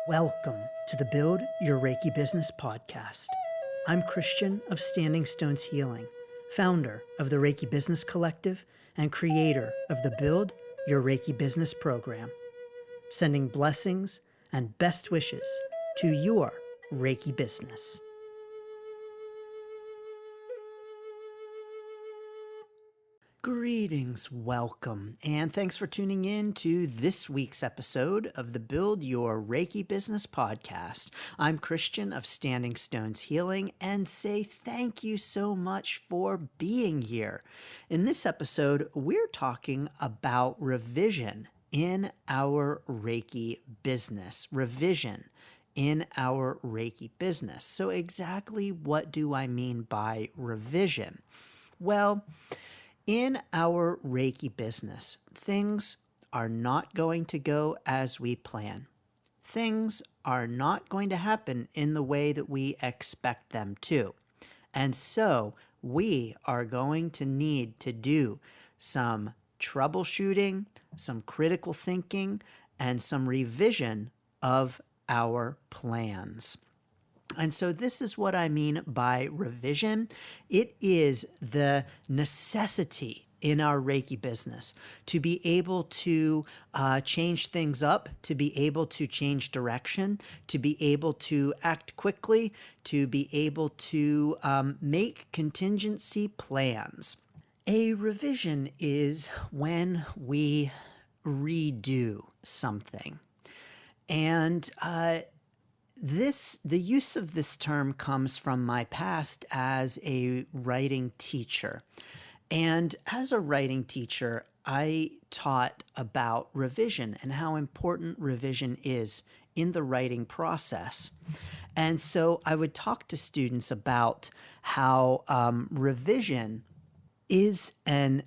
Welcome to the Build Your Reiki Business podcast. I'm Christian of Standing Stones Healing, founder of the Reiki Business Collective and creator of the Build Your Reiki Business program, sending blessings and best wishes to your Reiki business. Greetings, welcome, and thanks for tuning in to this week's episode of the Build Your Reiki Business podcast. I'm Christian of Standing Stones Healing and say thank you so much for being here. In this episode, we're talking about revision in our Reiki business. Revision in our Reiki business. So exactly what do I mean by revision? Well, in our Reiki business, things are not going to go as we plan. Things are not going to happen in the way that we expect them to. And so we are going to need to do some troubleshooting, some critical thinking, and some revision of our plans. And so this is what I mean by revision. It is the necessity in our Reiki business to be able to change things up, to be able to change direction, to be able to act quickly, to be able to make contingency plans. A revision is when we redo something. And the use of this term comes from my past as a writing teacher. And as a writing teacher, I taught about revision and how important revision is in the writing process. And so I would talk to students about how revision is an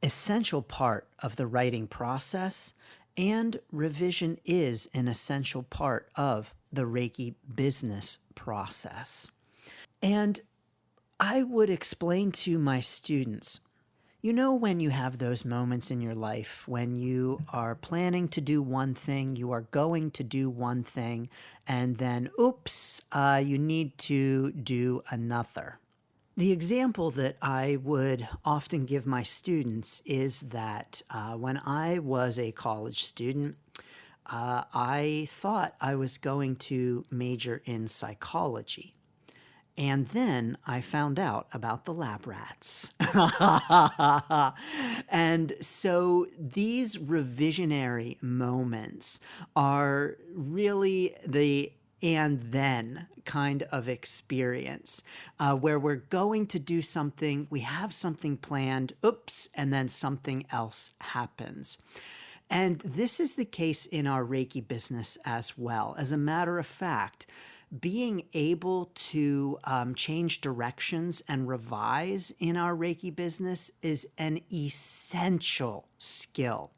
essential part of the writing process, and revision is an essential part of the Reiki business process. And I would explain to my students, you know, when you have those moments in your life when you are planning to do one thing, you are going to do one thing, and then, oops, you need to do another. The example that I would often give my students is that when I was a college student, I thought I was going to major in psychology. And then I found out about the lab rats. And so these revisionary moments are really the and then kind of experience where we're going to do something, we have something planned, oops, and then something else happens. And this is the case in our Reiki business as well. As a matter of fact, being able to change directions and revise in our Reiki business is an essential skill.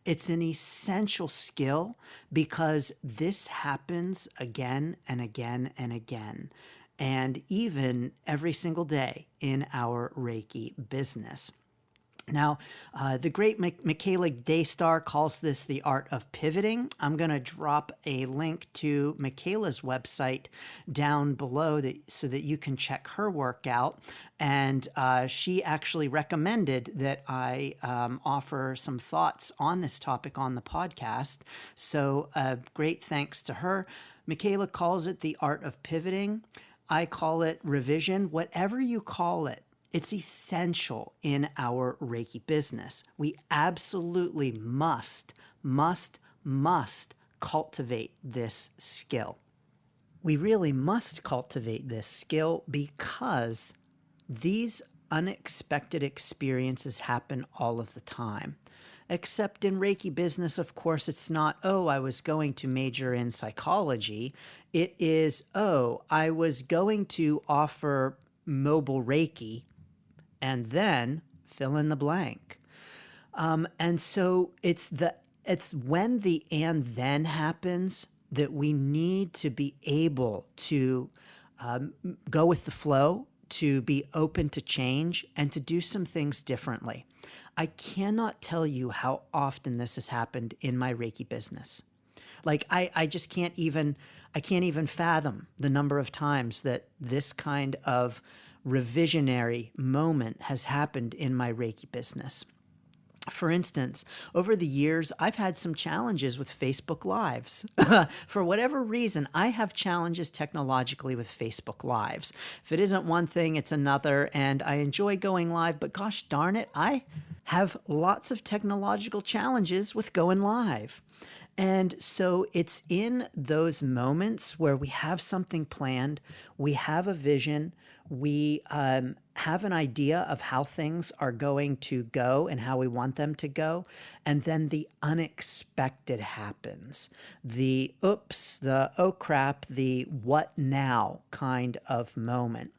It's an essential skill because this happens again and again and again, and even every single day in our Reiki business. Now, the great Michaela Daystar calls this the art of pivoting. I'm going to drop a link to Michaela's website down below so that you can check her work out. And she actually recommended that I offer some thoughts on this topic on the podcast. So great thanks to her. Michaela calls it the art of pivoting. I call it revision, whatever you call it. It's essential in our Reiki business. We absolutely must cultivate this skill. We really must cultivate this skill because these unexpected experiences happen all of the time. Except in Reiki business, of course, it's not, oh, I was going to major in psychology. It is, oh, I was going to offer mobile Reiki, and then fill in the blank. And so it's when the and then happens that we need to be able to go with the flow, to be open to change, and to do some things differently. I cannot tell you how often this has happened in my Reiki business. Like I just I can't even fathom the number of times that this kind of revisionary moment has happened in my Reiki business. For instance, over the years, I've had some challenges with Facebook Lives. For whatever reason, I have challenges technologically with Facebook Lives. If it isn't one thing, it's another, and I enjoy going live, but gosh darn it, I have lots of technological challenges with going live. And so it's in those moments where we have something planned, we have a vision, we have an idea of how things are going to go and how we want them to go. And then the unexpected happens. The oops, the oh crap, the what now kind of moment.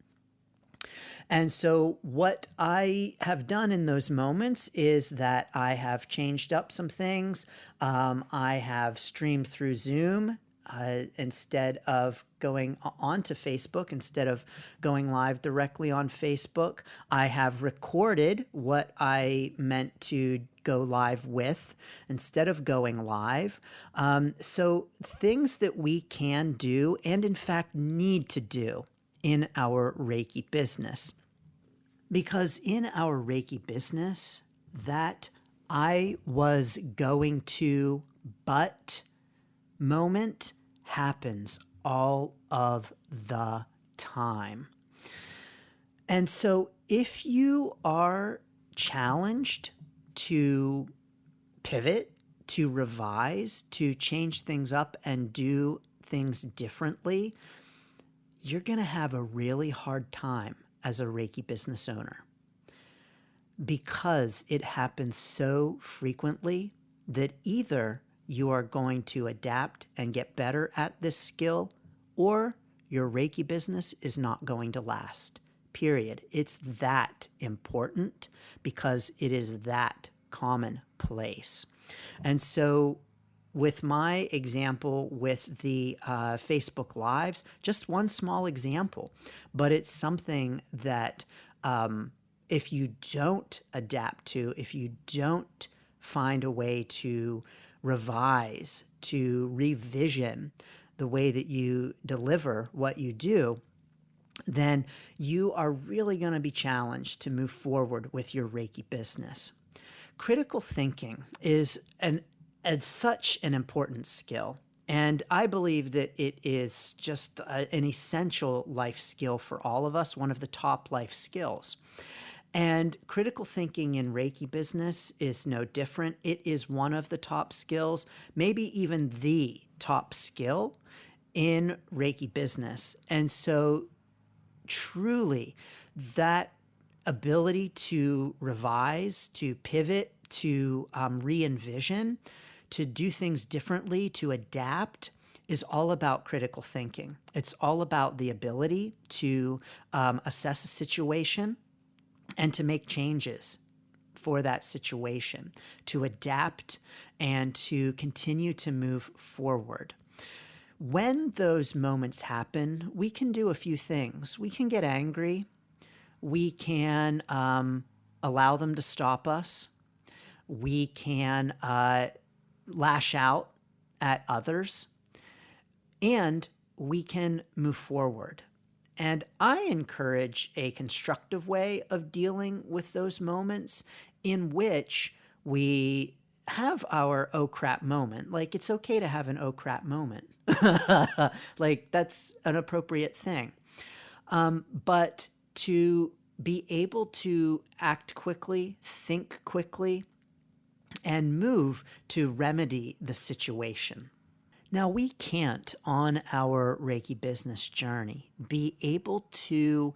And so what I have done in those moments is that I have changed up some things. I have streamed through Zoom instead of going onto Facebook, instead of going live directly on Facebook. I have recorded what I meant to go live with instead of going live. So things that we can do and in fact need to do in our Reiki business. Because in our Reiki business, that I was going to, but moment happens all of the time. And so if you are challenged to pivot, to revise, to change things up and do things differently, you're going to have a really hard time as a Reiki business owner because it happens so frequently that either you are going to adapt and get better at this skill or your Reiki business is not going to last. Period. It's that important because it is that commonplace. And so with my example with the Facebook Lives, just one small example, but it's something that if you don't adapt to, if you don't find a way to revise, to revision the way that you deliver what you do, then you are really going to be challenged to move forward with your Reiki business. Critical thinking is such an important skill. And I believe that it is just an essential life skill for all of us, one of the top life skills. And critical thinking in Reiki business is no different. It is one of the top skills, maybe even the top skill in Reiki business. And so truly that ability to revise, to pivot, to re-envision, to do things differently, to adapt is all about critical thinking. It's all about the ability to assess a situation and to make changes for that situation, to adapt and to continue to move forward. When those moments happen, we can do a few things. We can get angry. We can allow them to stop us. We can lash out at others, and we can move forward. And I encourage a constructive way of dealing with those moments in which we have our oh crap moment. Like, it's okay to have an oh crap moment. Like, that's an appropriate thing. But to be able to act quickly, think quickly, and move to remedy the situation. Now, we can't, on our Reiki business journey, be able to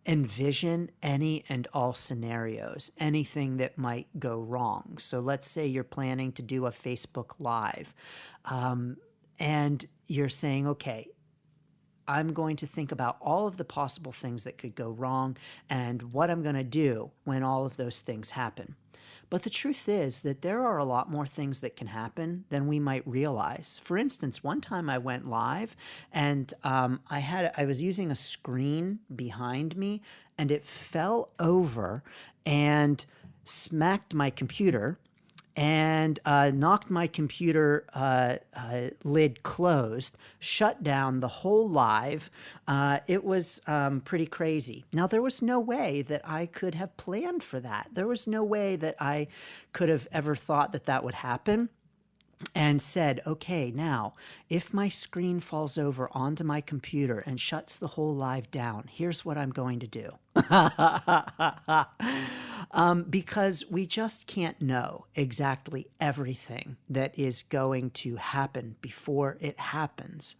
envision any and all scenarios, anything that might go wrong. So let's say you're planning to do a Facebook Live, and you're saying, okay, I'm going to think about all of the possible things that could go wrong and what I'm going to do when all of those things happen. But the truth is that there are a lot more things that can happen than we might realize. For instance, one time I went live and I was using a screen behind me and it fell over and smacked my computer. and knocked my computer lid closed, shut down the whole live. It was pretty crazy. Now, there was no way that I could have planned for that. There was no way that I could have ever thought that that would happen. And said, okay, now, if my screen falls over onto my computer and shuts the whole live down, here's what I'm going to do. Because we just can't know exactly everything that is going to happen before it happens.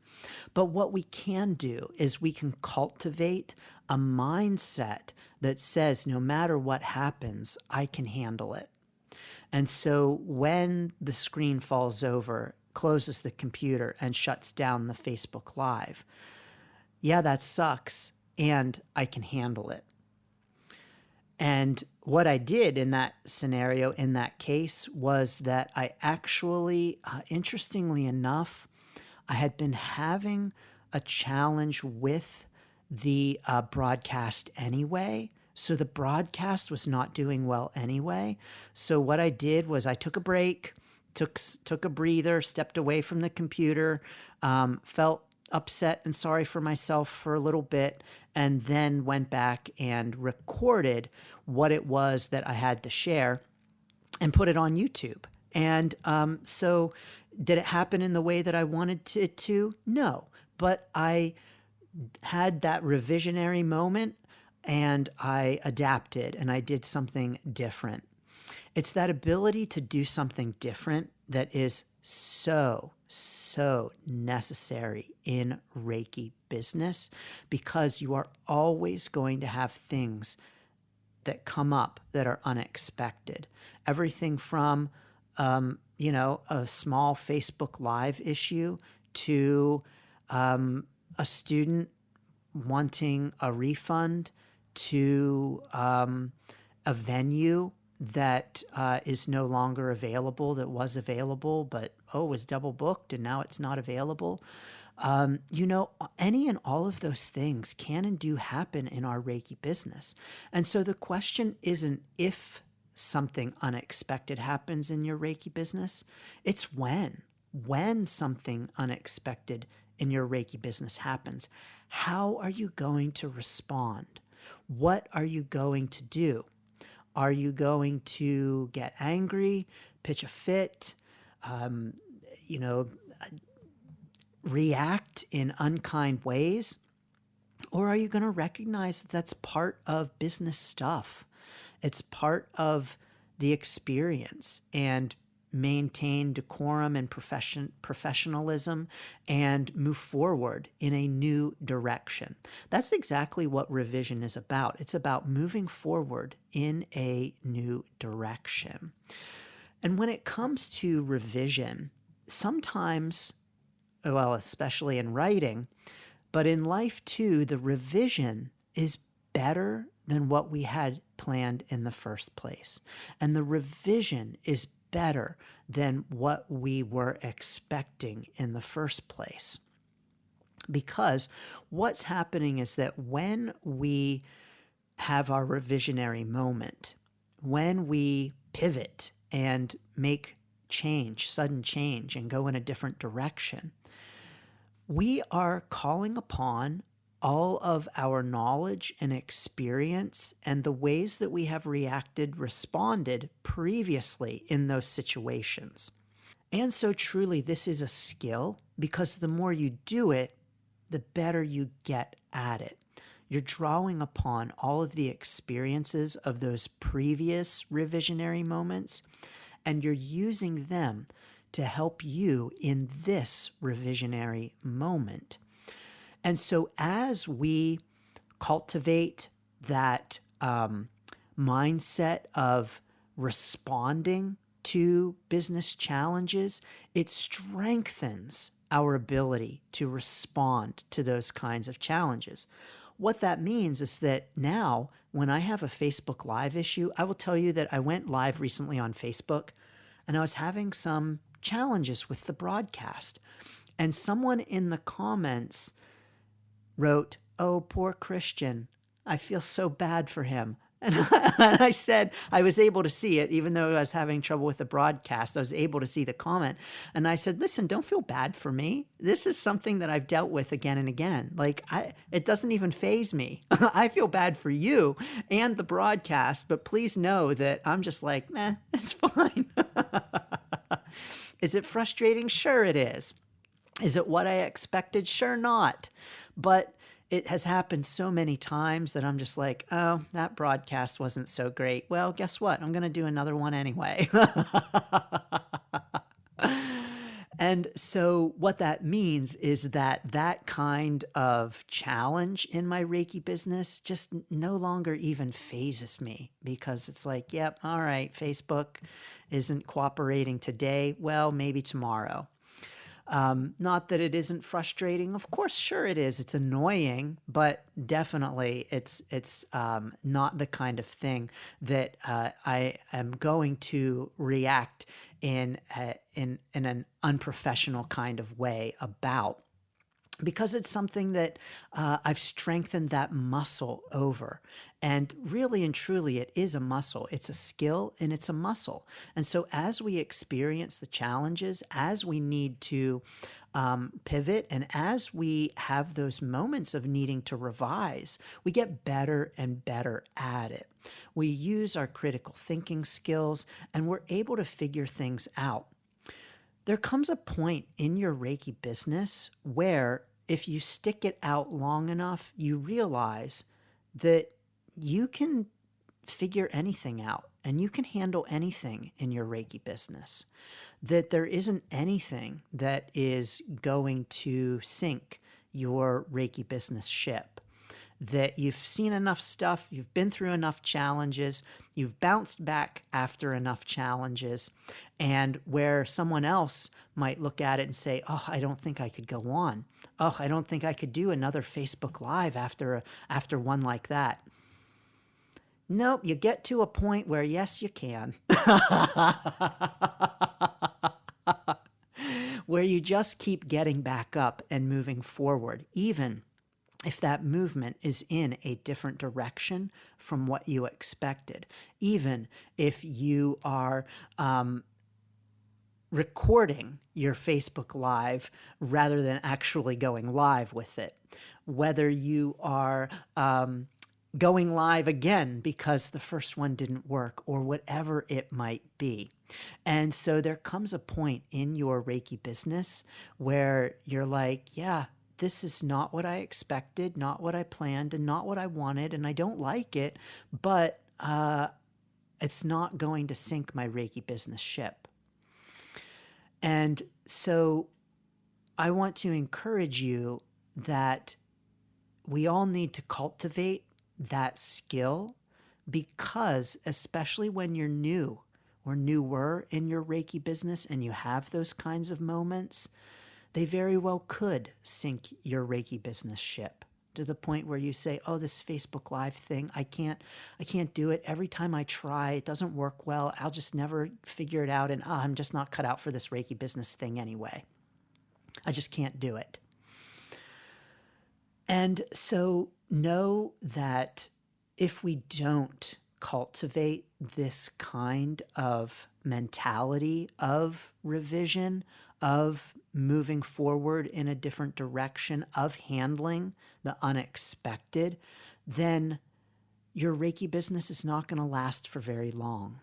But what we can do is we can cultivate a mindset that says, no matter what happens, I can handle it. And so when the screen falls over, closes the computer, and shuts down the Facebook Live, yeah, that sucks, and I can handle it. And what I did in that scenario, in that case, was that I actually, interestingly enough, I had been having a challenge with the broadcast anyway. So the broadcast was not doing well anyway. So what I did was I took a break, took a breather, stepped away from the computer, felt upset and sorry for myself for a little bit, and then went back and recorded what it was that I had to share and put it on YouTube. And so did it happen in the way that I wanted it to? No. But I had that revisionary moment, and I adapted and I did something different. It's that ability to do something different that is so necessary in Reiki business, because you are always going to have things that come up that are unexpected. Everything from, a small Facebook Live issue to a student wanting a refund to a venue that is no longer available, that was available, but was double booked and now it's not available. Any and all of those things can and do happen in our Reiki business. And so the question isn't if something unexpected happens in your Reiki business, it's when. When something unexpected in your Reiki business happens, how are you going to respond? What are you going to do? Are you going to get angry, pitch a fit, react in unkind ways? Or are you going to recognize that that's part of business stuff? It's part of the experience, and maintain decorum and professionalism and move forward in a new direction. That's exactly what revision is about. It's about moving forward in a new direction. And when it comes to revision, sometimes, well, especially in writing, but in life too, the revision is better than what we had planned in the first place. And the revision is better than what we were expecting in the first place. Because what's happening is that when we have our revisionary moment, when we pivot and make change, sudden change, and go in a different direction, we are calling upon all of our knowledge and experience and the ways that we have responded previously in those situations. And so truly, this is a skill, because the more you do it, the better you get at it. You're drawing upon all of the experiences of those previous revisionary moments, and you're using them to help you in this revisionary moment. And so as we cultivate that mindset of responding to business challenges, it strengthens our ability to respond to those kinds of challenges. What that means is that now, when I have a Facebook Live issue, I will tell you that I went live recently on Facebook, and I was having some challenges with the broadcast. And someone in the comments wrote, "Oh, poor Christian. I feel so bad for him. And I said, I was able to see it, even though I was having trouble with the broadcast. I was able to see the comment. And I said, listen, don't feel bad for me. This is something that I've dealt with again and again. Like, it doesn't even faze me. I feel bad for you and the broadcast, but please know that I'm just like, meh, it's fine. Is it frustrating? Sure it is. Is it what I expected? Sure not. But it has happened so many times that I'm just like, oh, that broadcast wasn't so great. Well, guess what? I'm going to do another one anyway. And so what that means is that that kind of challenge in my Reiki business just no longer even phases me, because it's like, yep, all right, Facebook isn't cooperating today. Well, maybe tomorrow. Not that it isn't frustrating. Of course, sure it is. It's annoying, but definitely it's not the kind of thing that I am going to react in an unprofessional kind of way about. Because it's something that I've strengthened that muscle over. And really and truly, it is a muscle. It's a skill and it's a muscle. And so as we experience the challenges, as we need to pivot, and as we have those moments of needing to revise, we get better and better at it. We use our critical thinking skills, and we're able to figure things out. There comes a point in your Reiki business where if you stick it out long enough, you realize that you can figure anything out and you can handle anything in your Reiki business. That there isn't anything that is going to sink your Reiki business ship. That you've seen enough stuff, you've been through enough challenges, you've bounced back after enough challenges, and where someone else might look at it and say, oh, I don't think I could go on. Oh, I don't think I could do another Facebook Live after one like that. Nope, you get to a point where, yes, you can. Where you just keep getting back up and moving forward, even if that movement is in a different direction from what you expected, even if you are recording your Facebook Live rather than actually going live with it, whether you are going live again because the first one didn't work, or whatever it might be. And so there comes a point in your Reiki business where you're like, yeah, this is not what I expected, not what I planned, and not what I wanted, and I don't like it, but it's not going to sink my Reiki business ship. And so I want to encourage you that we all need to cultivate that skill, because especially when you're new or newer in your Reiki business and you have those kinds of moments, they very well could sink your Reiki business ship to the point where you say, oh, this Facebook Live thing, I can't do it. Every time I try, it doesn't work well. I'll just never figure it out. And I'm just not cut out for this Reiki business thing anyway. I just can't do it. And so know that if we don't cultivate this kind of mentality of revision, of moving forward in a different direction, of handling the unexpected, then your Reiki business is not going to last for very long.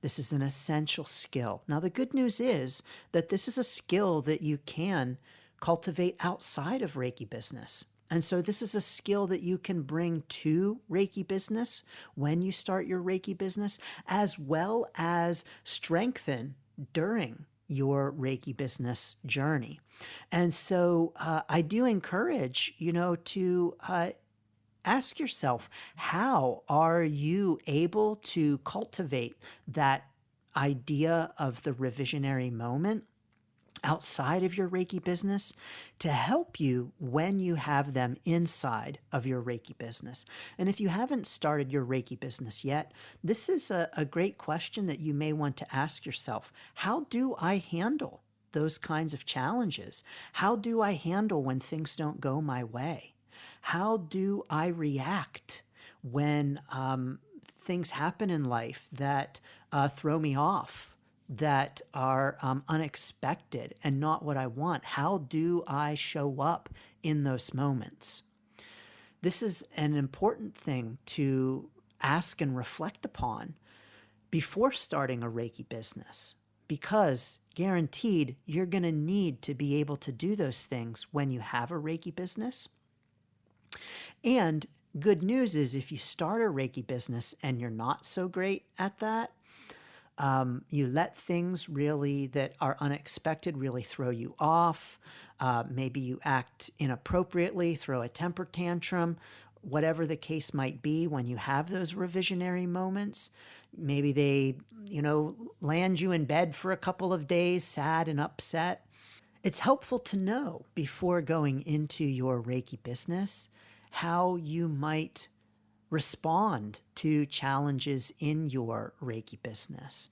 This is an essential skill. Now, the good news is that this is a skill that you can cultivate outside of Reiki business. And so this is a skill that you can bring to Reiki business when you start your Reiki business, as well as strengthen during your Reiki business journey. And so I do encourage, to ask yourself, how are you able to cultivate that idea of the revisionary moment outside of your Reiki business to help you when you have them inside of your Reiki business? And if you haven't started your Reiki business yet, this is a great question that you may want to ask yourself. How do I handle those kinds of challenges? How do I handle when things don't go my way? How do I react when things happen in life that throw me off, that are unexpected and not what I want? How do I show up in those moments? This is an important thing to ask and reflect upon before starting a Reiki business, because guaranteed you're going to need to be able to do those things when you have a Reiki business. And good news is, if you start a Reiki business and you're not so great at that, you let things really that are unexpected really throw you off. Maybe you act inappropriately, throw a temper tantrum, whatever the case might be. When you have those revisionary moments, maybe they, land you in bed for a couple of days, sad and upset. It's helpful to know before going into your Reiki business how you might respond to challenges in your Reiki business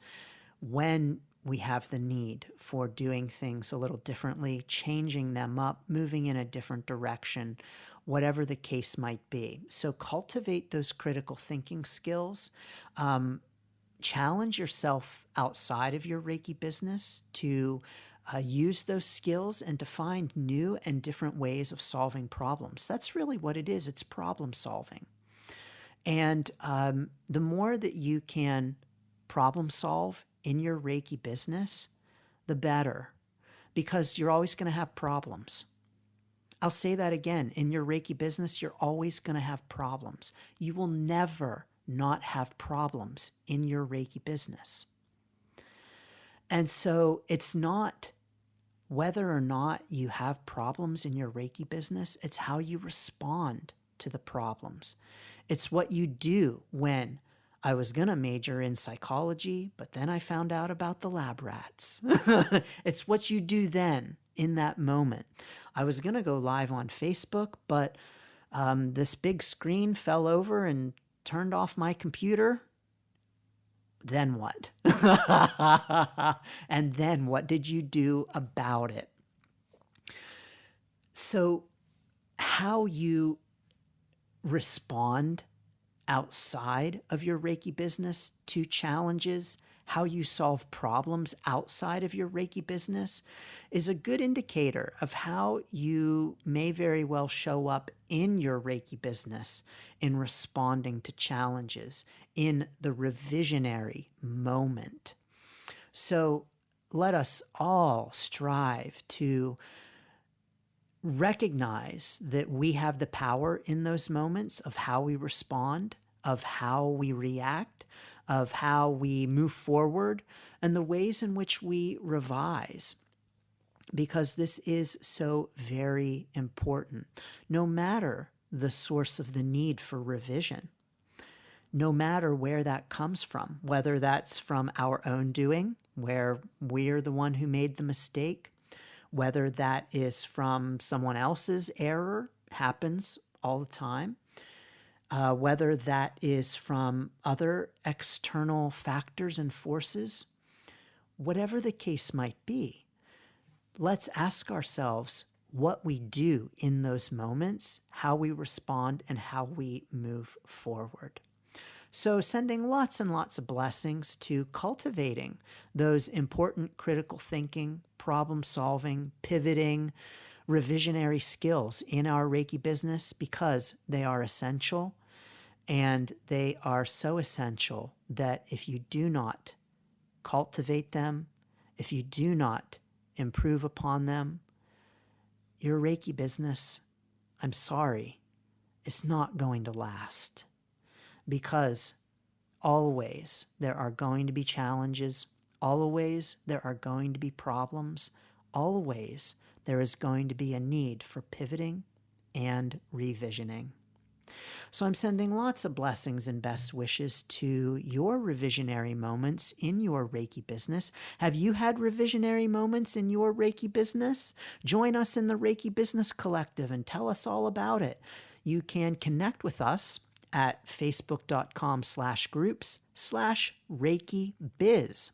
when we have the need for doing things a little differently, changing them up, moving in a different direction, whatever the case might be. So cultivate those critical thinking skills. Challenge yourself outside of your Reiki business to use those skills and to find new and different ways of solving problems. That's really what it is. It's problem solving. And the more that you can problem solve in your Reiki business, the better, because you're always going to have problems. I'll say that again. In your Reiki business, you're always going to have problems. You will never not have problems in your Reiki business. And so it's not whether or not you have problems in your Reiki business, it's how you respond to the problems. It's what you do when I was going to major in psychology, but then I found out about the lab rats. It's what you do then in that moment. I was going to go live on Facebook, but this big screen fell over and turned off my computer. Then what? And then what did you do about it? So how you respond outside of your Reiki business to challenges, how you solve problems outside of your Reiki business, is a good indicator of how you may very well show up in your Reiki business in responding to challenges in the revisionary moment. So let us all strive to recognize that we have the power in those moments of how we respond, of how we react, of how we move forward, and the ways in which we revise. Because this is so very important, no matter the source of the need for revision, no matter where that comes from, whether that's from our own doing, where we're the one who made the mistake, whether that is from someone else's error, happens all the time, whether that is from other external factors and forces, whatever the case might be, let's ask ourselves what we do in those moments, how we respond, and how we move forward. So sending lots and lots of blessings to cultivating those important critical thinking, problem solving, pivoting, revisionary skills in our Reiki business, because they are essential. And they are so essential that if you do not cultivate them, if you do not improve upon them, your Reiki business, I'm sorry, it's not going to last. Because always there are going to be challenges, always there are going to be problems, always there is going to be a need for pivoting and revisioning. So I'm sending lots of blessings and best wishes to your revisionary moments in your Reiki business. Have you had revisionary moments in your Reiki business? Join us in the Reiki Business Collective and tell us all about it. You can connect with us at facebook.com/groups/Reiki Biz.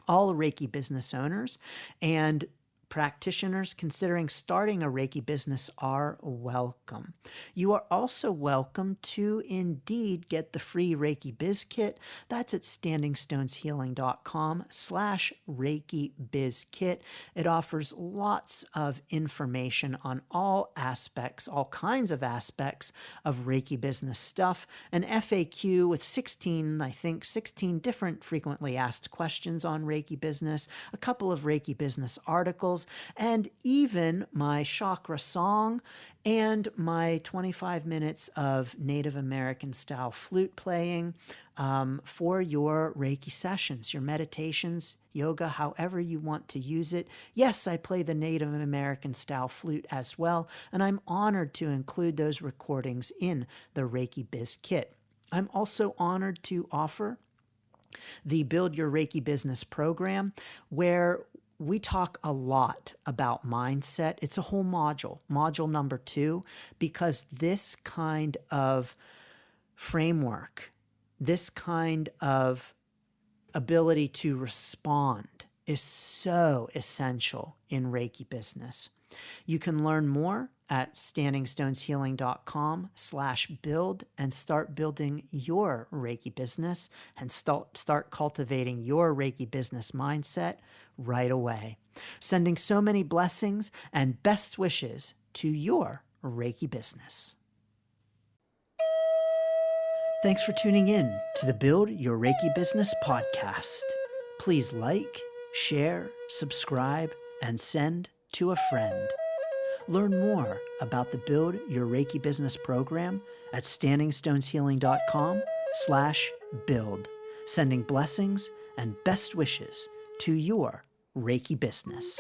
All Reiki business owners and Practitioners considering starting a Reiki business are welcome. You are also welcome to indeed get the free Reiki Biz Kit. That's at standingstoneshealing.com/Reiki Biz Kit. It offers lots of information on all aspects, all kinds of aspects of Reiki business stuff, an FAQ with 16 different frequently asked questions on Reiki business, a couple of Reiki business articles, and even my chakra song and my 25 minutes of Native American style flute playing for your Reiki sessions, your meditations, yoga, however you want to use it. Yes, I play the Native American style flute as well, and I'm honored to include those recordings in the Reiki Biz Kit. I'm also honored to offer the Build Your Reiki Business program, where we talk a lot about mindset. It's a whole module number 2, because this kind of framework, this kind of ability to respond is so essential in Reiki business. You can learn more at standingstoneshealing.com/build and start building your Reiki business and start cultivating your Reiki business mindset right away. Sending so many blessings and best wishes to your Reiki business. Thanks for tuning in to the Build Your Reiki Business podcast. Please like, share, subscribe, and send to a friend. Learn more about the Build Your Reiki Business program at standingstoneshealing.com/build, sending blessings and best wishes to your Reiki business.